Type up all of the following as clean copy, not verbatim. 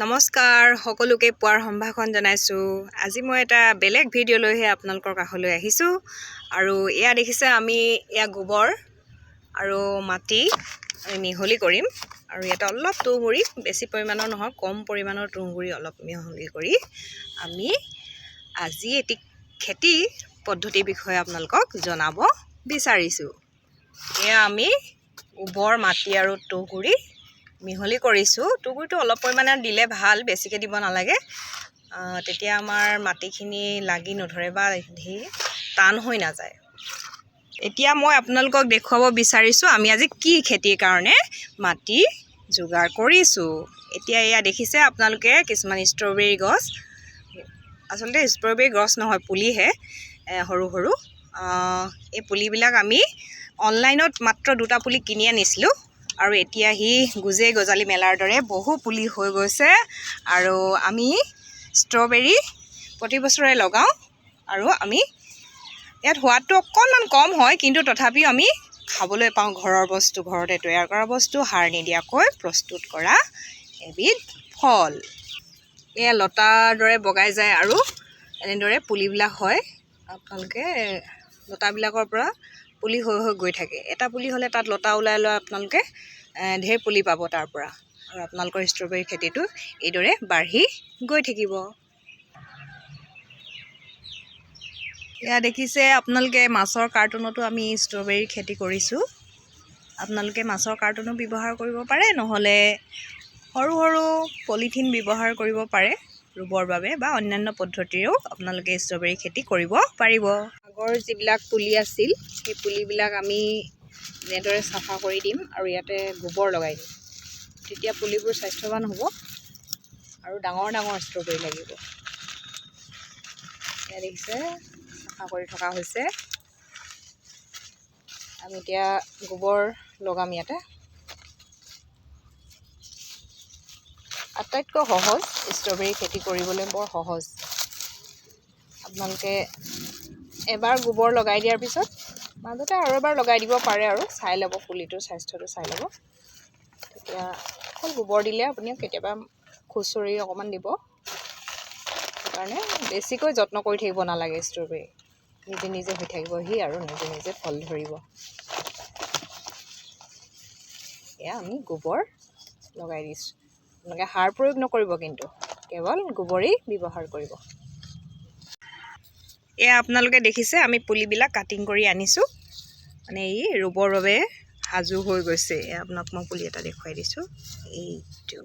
নমস্কাৰ সকলোকে পুৱাৰ সম্ভাষণ জনাইছোঁ। আজি মই এটা বেলেগ ভিডিঅ' লৈহে আপোনালোকৰ কাষলৈ আহিছোঁ। আৰু এয়া দেখিছে আমি এয়া গোবৰ আৰু মাটি আমি মিহলি কৰিম। আৰু ইয়াতে অলপ তুঁহগুৰি, বেছি পৰিমাণৰ নহয়, কম পৰিমাণৰ তুঁহগুৰি অলপ মিহলি কৰি আমি আজি এটি খেতি পদ্ধতিৰ বিষয়ে আপোনালোকক জনাব বিচাৰিছোঁ। এয়া আমি গোবৰ, মাটি আৰু তুঁহগুৰি মিহলি কৰিছোঁ। তুঁহগুৰিটো অলপ পৰিমাণে দিলে ভাল, বেছিকৈ দিব নালাগে, তেতিয়া আমাৰ মাটিখিনি লাগি নধৰে বা টান হৈ নাযায়। এতিয়া মই আপোনালোকক দেখুৱাব বিচাৰিছোঁ আমি আজি কি খেতিৰ কাৰণে মাটি যোগাৰ কৰিছোঁ। এতিয়া এয়া দেখিছে আপোনালোকে কিছুমান ষ্ট্ৰবেৰী গছ, আচলতে ষ্ট্ৰবেৰী গছ নহয়, পুলিহে, সৰু সৰু। এই পুলিবিলাক আমি অনলাইনত মাত্ৰ 2টা পুলি কিনি আনিছিলোঁ। আৰু এতিয়া গুজে গজালি মেলাৰ দৰে বহু পুলি হৈ গৈছে। আৰু আমি ষ্ট্ৰবেৰী প্ৰতি বছৰে লগাওঁ। আৰু আমি ইয়াত সোৱাদটো অকণমান কম হয়, কিন্তু তথাপিও আমি খাবলৈ পাওঁ ঘৰৰ বস্তু, ঘৰতে তৈয়াৰ কৰা বস্তু, সাৰ নিদিয়াকৈ প্ৰস্তুত কৰা এবিধ ফল। এয়া লতাৰ দৰে বগাই যায় আৰু এনেদৰে পুলিবিলাক হয়। আপোনালোকে লতাবিলাকৰ পৰা পুলি হৈ হৈ গৈ থাকে। এটা পুলি হ'লে তাত লতা ওলাই লৈ আপোনালোকে ঢেৰ পুলি পাব তাৰ পৰা। আৰু আপোনালোকৰ ষ্ট্ৰবেৰী খেতিটো এইদৰে বাঢ়ি গৈ থাকিব। এয়া দেখিছে আপোনালোকে মাছৰ কাৰ্টুনতো আমি ষ্ট্ৰবেৰীৰ খেতি কৰিছোঁ। আপোনালোকে মাছৰ কাৰ্টুনো ব্যৱহাৰ কৰিব পাৰে, নহ'লে সৰু সৰু পলিথিন ব্যৱহাৰ কৰিব পাৰে ৰুবৰ বাবে, বা অন্যান্য পদ্ধতিৰেও আপোনালোকে ষ্ট্ৰবেৰী খেতি কৰিব পাৰিব। আগৰ যিবিলাক পুলি আছিল সেই পুলিবিলাক আমি এনেদৰে চাফা কৰি দিম আৰু ইয়াতে গোবৰ লগাই দিম। তেতিয়া পুলিবোৰ স্বাস্থ্যৱান হ'ব আৰু ডাঙৰ ডাঙৰ ষ্ট্ৰবেৰী লাগিব। এয়া দেখিছে চাফা কৰি থকা হৈছে। আমি এতিয়া গোবৰ লগাম ইয়াতে। আটাইতকৈ সহজ ষ্ট্ৰবেৰী খেতি কৰিবলৈ, বৰ সহজ। আপোনালোকে এবাৰ গোবৰ লগাই দিয়াৰ পিছত মাজতে আৰু এবাৰ লগাই দিব পাৰে, আৰু চাই ল'ব, পুলিটোৰ স্বাস্থ্যটো চাই ল'ব। তেতিয়া অকল গোবৰ দিলে আপুনি কেতিয়াবা খুচৰি অকণমান দিব। সেইকাৰণে বেছিকৈ যত্ন কৰি থাকিব নালাগে। ষ্ট্ৰবেৰী নিজে নিজে হৈ থাকিবহি আৰু নিজে নিজে ফল ধৰিব। এয়া আমি গোবৰ লগাই দিছোঁ। আপোনালোকে সাৰ প্ৰয়োগ নকৰিব, কিন্তু কেৱল গোবৰেই ব্যৱহাৰ কৰিব। এয়া আপোনালোকে দেখিছে আমি পুলিবিলাক কাটিং কৰি আনিছোঁ, মানে ৰুবৰ বাবে সাজু হৈ গৈছে। এয়া আপোনাক মই পুলি এটা দেখুৱাই দিছোঁ। এইটো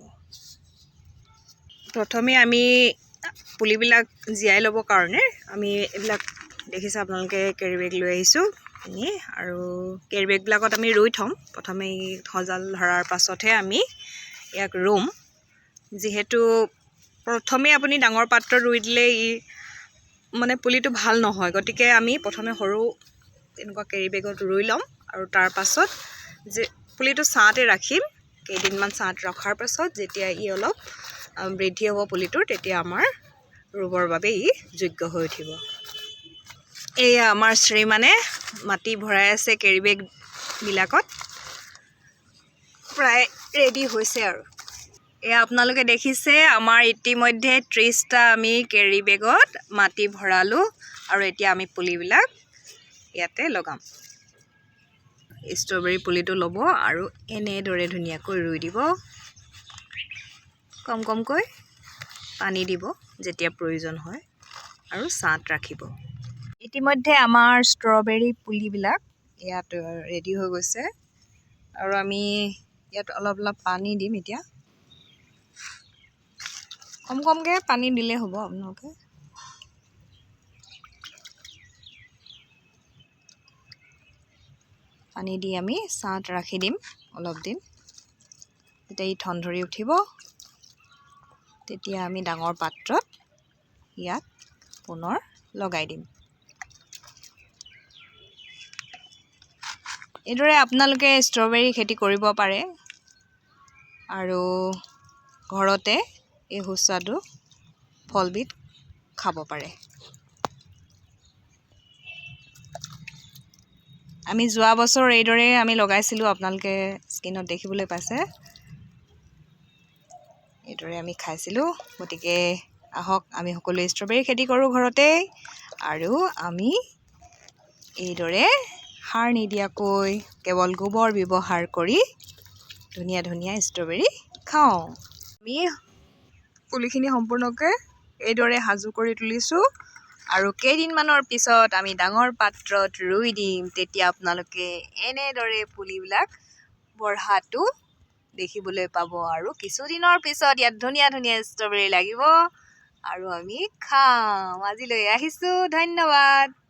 প্ৰথমে আমি পুলিবিলাক জীয়াই ল'বৰ কাৰণে আমি এইবিলাক দেখিছে আপোনালোকে কেৰি বেগ লৈ আহিছোঁ আৰু কেৰি বেগবিলাকত আমি ৰুই থ'ম। প্ৰথমে সজাল ধৰাৰ পাছতহে আমি ইয়াক ৰুম। যিহেতু প্ৰথমে আপুনি ডাঙৰ পাত্ৰত ৰুই দিলে মানে পুলিটো ভাল নহয়, গতিকে আমি প্ৰথমে সৰু এনেকুৱা কেৰি বেগত ৰুই ল'ম আৰু তাৰ পাছত যে পুলিটো ছাঁতে ৰাখিম। কেইদিনমান ছাঁত ৰখাৰ পাছত যেতিয়া অলপ বৃদ্ধি হ'ব পুলিটোৰ, তেতিয়া আমাৰ ৰুবৰ বাবে যোগ্য হৈ উঠিব। এয়া আমাৰ শ্ৰীমানে মাটি ভৰাই আছে কেৰি বেগবিলাকত, প্ৰায় ৰেডি হৈছে। আৰু এয়া আপোনালোকে দেখিছে আমাৰ ইতিমধ্যে 30টা আমি কেৰি বেগত মাটি ভৰালোঁ। আৰু এতিয়া আমি পুলিবিলাক ইয়াতে লগাম। ষ্ট্ৰবেৰী পুলিটো ল'ব আৰু এনেদৰে ধুনীয়াকৈ ৰুই দিব। কম কমকৈ পানী দিব যেতিয়া প্ৰয়োজন হয়, আৰু ছাঁত ৰাখিব। ইতিমধ্যে আমাৰ ষ্ট্ৰবেৰী পুলিবিলাক ইয়াত ৰেডি হৈ গৈছে। আৰু আমি ইয়াত অলপ অলপ পানী দিম। এতিয়া কম কমকৈ পানী দিলে হ'ব। আপোনালোকে পানী দি আমি ছাঁত ৰাখি দিম অলপ দিন। যেতিয়া ঠন ধৰি উঠিব, তেতিয়া আমি ডাঙৰ পাত্ৰত ইয়াত পুনৰ লগাই দিম। এইদৰে আপোনালোকে ষ্ট্ৰবেৰী খেতি কৰিব পাৰে আৰু ঘৰতে এই সুস্বাদু ফলবিধ খাব পাৰে। আমি যোৱা বছৰ এইদৰে আমি লগাইছিলোঁ, আপোনালোকে স্ক্ৰীনত দেখিবলৈ পাইছে। এইদৰে আমি খাইছিলোঁ। গতিকে আহক আমি সকলোৱে ষ্ট্ৰবেৰী খেতি কৰোঁ ঘৰতে, আৰু আমি এইদৰে সাৰ নিদিয়াকৈ কেৱল গোবৰ ব্যৱহাৰ কৰি ধুনীয়া ধুনীয়া ষ্ট্ৰবেৰী খাওঁ। আমি পুলিখিনি সম্পূৰ্ণকৈ এইদৰে সাজু কৰি তুলিছোঁ, আৰু কেইদিনমানৰ পিছত আমি ডাঙৰ পাত্ৰত ৰুই দিম। তেতিয়া আপোনালোকে এনেদৰে পুলিবিলাক বঢ়াটো দেখিবলৈ পাব, আৰু কিছুদিনৰ পিছত ইয়াত ধুনীয়া ধুনীয়া ষ্ট্ৰবেৰী লাগিব আৰু আমি খাম। আজিলৈ আহিছোঁ, ধন্যবাদ।